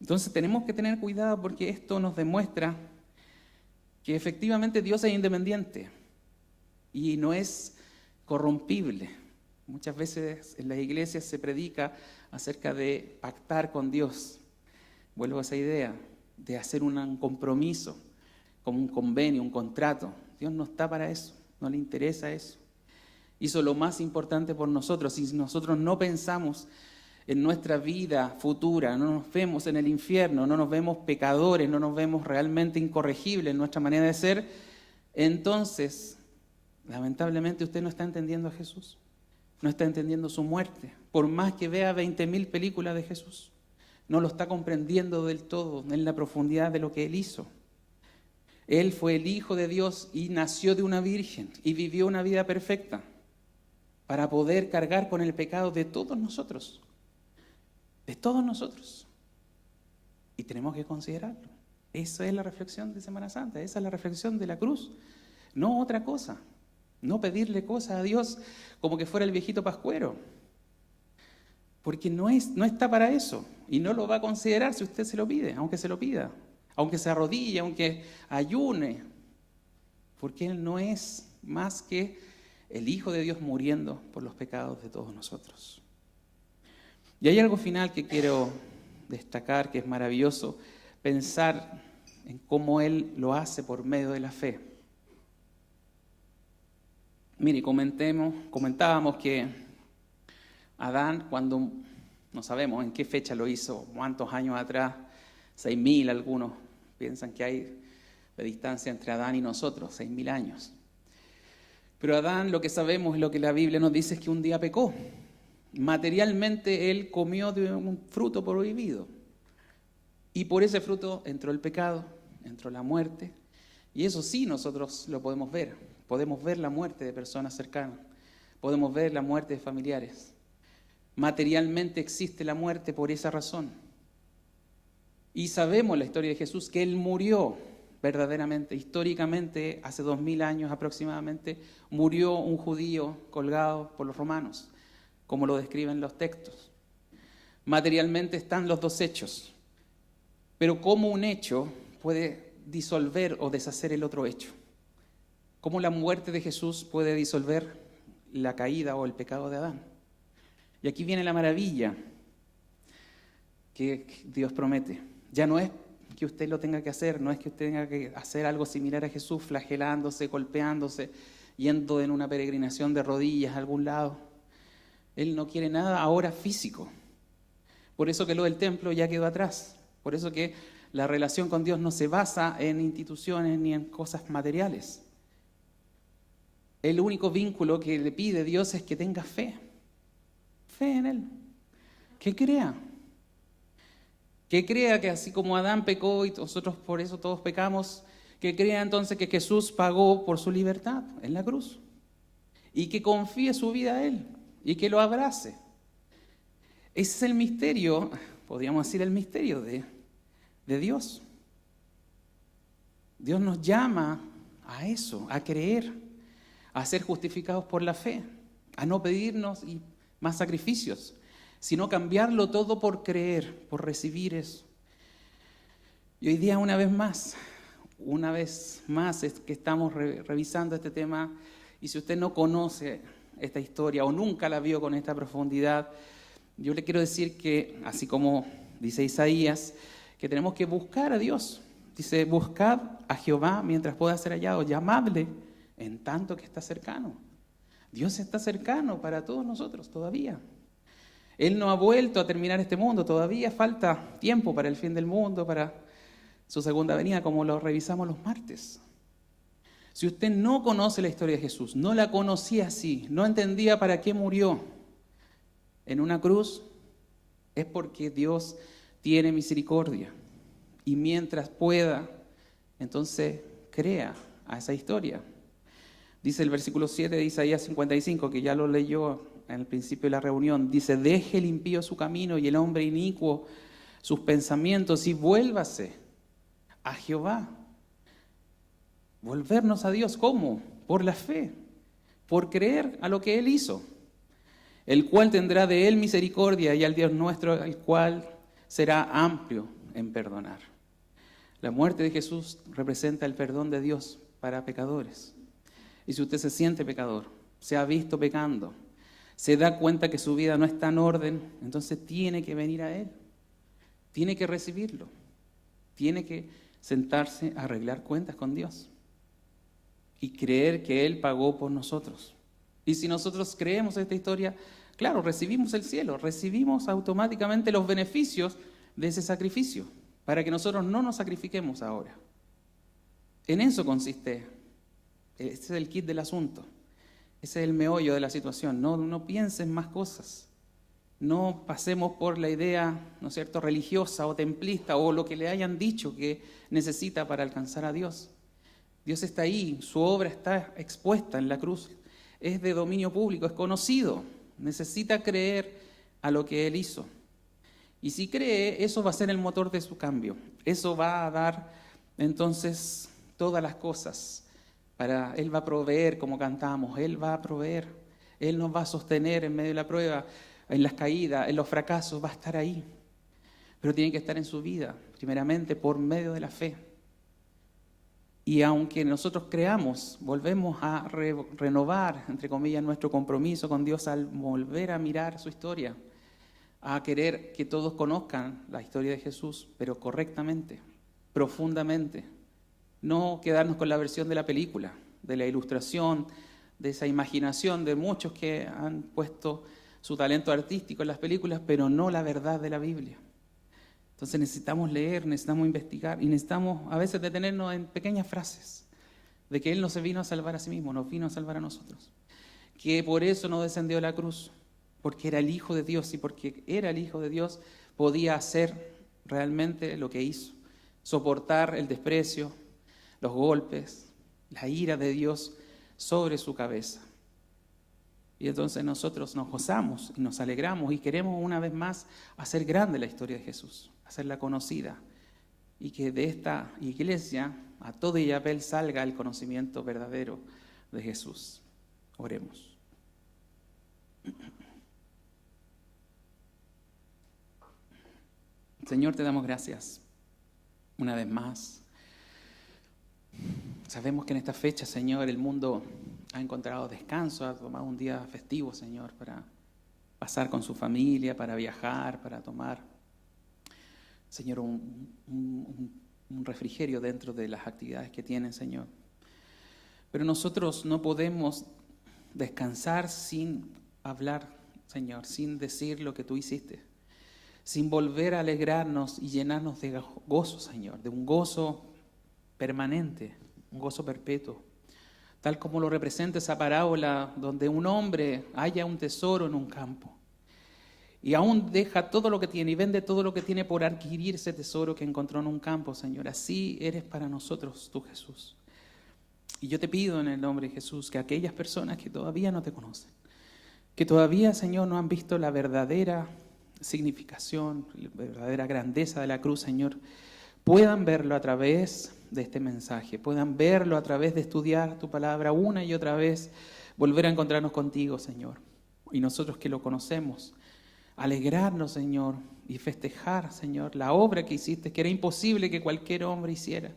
Speaker 1: Entonces tenemos que tener cuidado porque esto nos demuestra que efectivamente Dios es independiente y no es corrompible. Muchas veces en las iglesias se predica acerca de pactar con Dios. Vuelvo a esa idea de hacer un compromiso, como un convenio, un contrato. Dios no está para eso, no le interesa eso. Hizo lo más importante por nosotros. Si nosotros no pensamos en nuestra vida futura, no nos vemos en el infierno, no nos vemos pecadores, no nos vemos realmente incorregibles en nuestra manera de ser, entonces, lamentablemente usted no está entendiendo a Jesús, no está entendiendo su muerte. Por más que vea 20.000 películas de Jesús, no lo está comprendiendo del todo en la profundidad de lo que Él hizo. Él fue el Hijo de Dios y nació de una virgen y vivió una vida perfecta para poder cargar con el pecado de todos nosotros. De todos nosotros. Y tenemos que considerarlo. Esa es la reflexión de Semana Santa, esa es la reflexión de la cruz. No otra cosa. No pedirle cosas a Dios como que fuera el viejito pascuero. Porque no está para eso. Y no lo va a considerar si usted se lo pide, aunque se lo pida. Aunque se arrodille, aunque ayune. Porque Él no es más que el Hijo de Dios muriendo por los pecados de todos nosotros. Y hay algo final que quiero destacar, que es maravilloso, pensar en cómo Él lo hace por medio de la fe. Mire, comentábamos que Adán, cuando no sabemos en qué fecha lo hizo, cuántos años atrás, 6.000 algunos piensan que hay de distancia entre Adán y nosotros, 6.000 años. Pero Adán, lo que sabemos y lo que la Biblia nos dice es que un día pecó. Materialmente él comió de un fruto prohibido. Y por ese fruto entró el pecado, entró la muerte. Y eso sí nosotros lo podemos ver. Podemos ver la muerte de personas cercanas. Podemos ver la muerte de familiares. Materialmente existe la muerte por esa razón. Y sabemos la historia de Jesús, que Él murió verdaderamente, históricamente, hace 2.000 años aproximadamente, murió un judío colgado por los romanos, como lo describen los textos. Materialmente están los dos hechos, pero ¿cómo un hecho puede disolver o deshacer el otro hecho? ¿Cómo la muerte de Jesús puede disolver la caída o el pecado de Adán? Y aquí viene la maravilla que Dios promete. Ya no es que usted lo tenga que hacer, no es que usted tenga que hacer algo similar a Jesús, flagelándose, golpeándose, yendo en una peregrinación de rodillas a algún lado. Él no quiere nada ahora físico. Por eso que lo del templo ya quedó atrás. Por eso que la relación con Dios no se basa en instituciones ni en cosas materiales. El único vínculo que le pide Dios es que tenga fe. Fe en Él. que crea. Que crea que así como Adán pecó y nosotros por eso todos pecamos, que crea entonces que Jesús pagó por su libertad en la cruz. Y que confíe su vida a Él y que lo abrace. Ese es el misterio, podríamos decir el misterio de Dios. Dios nos llama a eso, a creer, a ser justificados por la fe, a no pedirnos más sacrificios, sino cambiarlo todo por creer, por recibir eso. Y hoy día una vez más es que estamos revisando este tema, y si usted no conoce esta historia o nunca la vio con esta profundidad, yo le quiero decir que, así como dice Isaías, que tenemos que buscar a Dios. Dice, buscad a Jehová mientras pueda ser hallado, llamadle en tanto que está cercano. Dios está cercano para todos nosotros todavía. Él no ha vuelto a terminar este mundo, todavía falta tiempo para el fin del mundo, para su segunda venida, como lo revisamos los martes. Si usted no conoce la historia de Jesús, no la conocía así, no entendía para qué murió en una cruz, es porque Dios tiene misericordia. Y mientras pueda, entonces crea a esa historia. Dice el versículo 7 de Isaías 55, que ya lo leyó en el principio de la reunión, dice, deje el impío su camino y el hombre inicuo sus pensamientos y vuélvase a Jehová. Volvernos a Dios, ¿cómo? Por la fe, por creer a lo que Él hizo, el cual tendrá de Él misericordia y al Dios nuestro, el cual será amplio en perdonar. La muerte de Jesús representa el perdón de Dios para pecadores. Y si usted se siente pecador, se ha visto pecando, se da cuenta que su vida no está en orden, entonces tiene que venir a Él, tiene que recibirlo, tiene que sentarse a arreglar cuentas con Dios y creer que Él pagó por nosotros. Y si nosotros creemos esta historia, claro, recibimos el cielo, recibimos automáticamente los beneficios de ese sacrificio, para que nosotros no nos sacrifiquemos ahora. En eso consiste, ese es el kit del asunto, ese es el meollo de la situación. No piensen más cosas, no pasemos por la idea, ¿no es cierto?, religiosa o templista o lo que le hayan dicho que necesita para alcanzar a Dios. Dios está ahí, su obra está expuesta en la cruz, es de dominio público, es conocido, necesita creer a lo que Él hizo. Y si cree, eso va a ser el motor de su cambio. Eso va a dar entonces todas las cosas. Él va a proveer, como cantamos, Él va a proveer. Él nos va a sostener en medio de la prueba, en las caídas, en los fracasos, va a estar ahí. Pero tiene que estar en su vida, primeramente por medio de la fe. Y aunque nosotros creamos, volvemos a renovar, entre comillas, nuestro compromiso con Dios al volver a mirar su historia, a querer que todos conozcan la historia de Jesús, pero correctamente, profundamente. No quedarnos con la versión de la película, de la ilustración, de esa imaginación de muchos que han puesto su talento artístico en las películas, pero no la verdad de la Biblia. Entonces necesitamos leer, necesitamos investigar y necesitamos a veces detenernos en pequeñas frases de que Él no se vino a salvar a sí mismo, nos vino a salvar a nosotros. Que por eso no descendió a la cruz, porque era el Hijo de Dios, y porque era el Hijo de Dios podía hacer realmente lo que hizo, soportar el desprecio, los golpes, la ira de Dios sobre su cabeza. Y entonces nosotros nos gozamos y nos alegramos y queremos una vez más hacer grande la historia de Jesús, hacerla conocida, y que de esta iglesia a todo Illapel salga el conocimiento verdadero de Jesús. Oremos. Señor, te damos gracias una vez más. Sabemos que en esta fecha, Señor, el mundo ha encontrado descanso, ha tomado un día festivo, Señor, para pasar con su familia, para viajar, para tomar, Señor, un refrigerio dentro de las actividades que tienen, Señor. Pero nosotros no podemos descansar sin hablar, Señor, sin decir lo que tú hiciste, sin volver a alegrarnos y llenarnos de gozo, Señor, de un gozo permanente, un gozo perpetuo, tal como lo representa esa parábola donde un hombre halla un tesoro en un campo y aún deja todo lo que tiene y vende todo lo que tiene por adquirir ese tesoro que encontró en un campo, Señor. Así eres para nosotros tú, Jesús. Y yo te pido en el nombre de Jesús que aquellas personas que todavía no te conocen, que todavía, Señor, no han visto la verdadera significación, la verdadera grandeza de la cruz, Señor, puedan verlo a través de este mensaje, puedan verlo a través de estudiar tu palabra una y otra vez, volver a encontrarnos contigo, Señor. Y nosotros que lo conocemos, alegrarnos, Señor, y festejar, Señor, la obra que hiciste, que era imposible que cualquier hombre hiciera,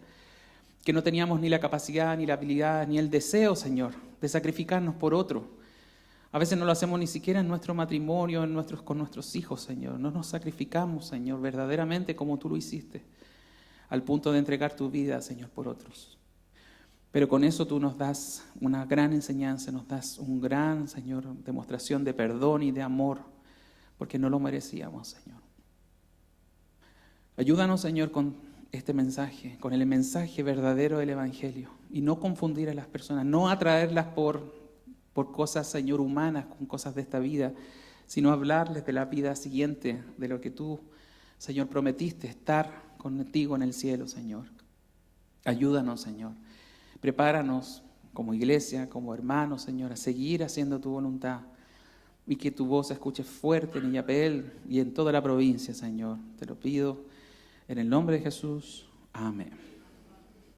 Speaker 1: que no teníamos ni la capacidad, ni la habilidad, ni el deseo, Señor, de sacrificarnos por otro. A veces no lo hacemos ni siquiera en nuestro matrimonio, con nuestros hijos, Señor. No nos sacrificamos, Señor, verdaderamente como tú lo hiciste, al punto de entregar tu vida, Señor, por otros. Pero con eso tú nos das una gran enseñanza, nos das un gran, Señor, demostración de perdón y de amor, porque no lo merecíamos, Señor. Ayúdanos, Señor, con este mensaje, con el mensaje verdadero del Evangelio, y no confundir a las personas, no atraerlas por cosas, Señor, humanas, con cosas de esta vida, sino hablarles de la vida siguiente, de lo que tú, Señor, prometiste, estar contigo en el cielo, Señor. Ayúdanos, Señor. Prepáranos como iglesia, como hermanos, Señor, a seguir haciendo tu voluntad y que tu voz se escuche fuerte en Illapel y en toda la provincia, Señor. Te lo pido en el nombre de Jesús. Amén.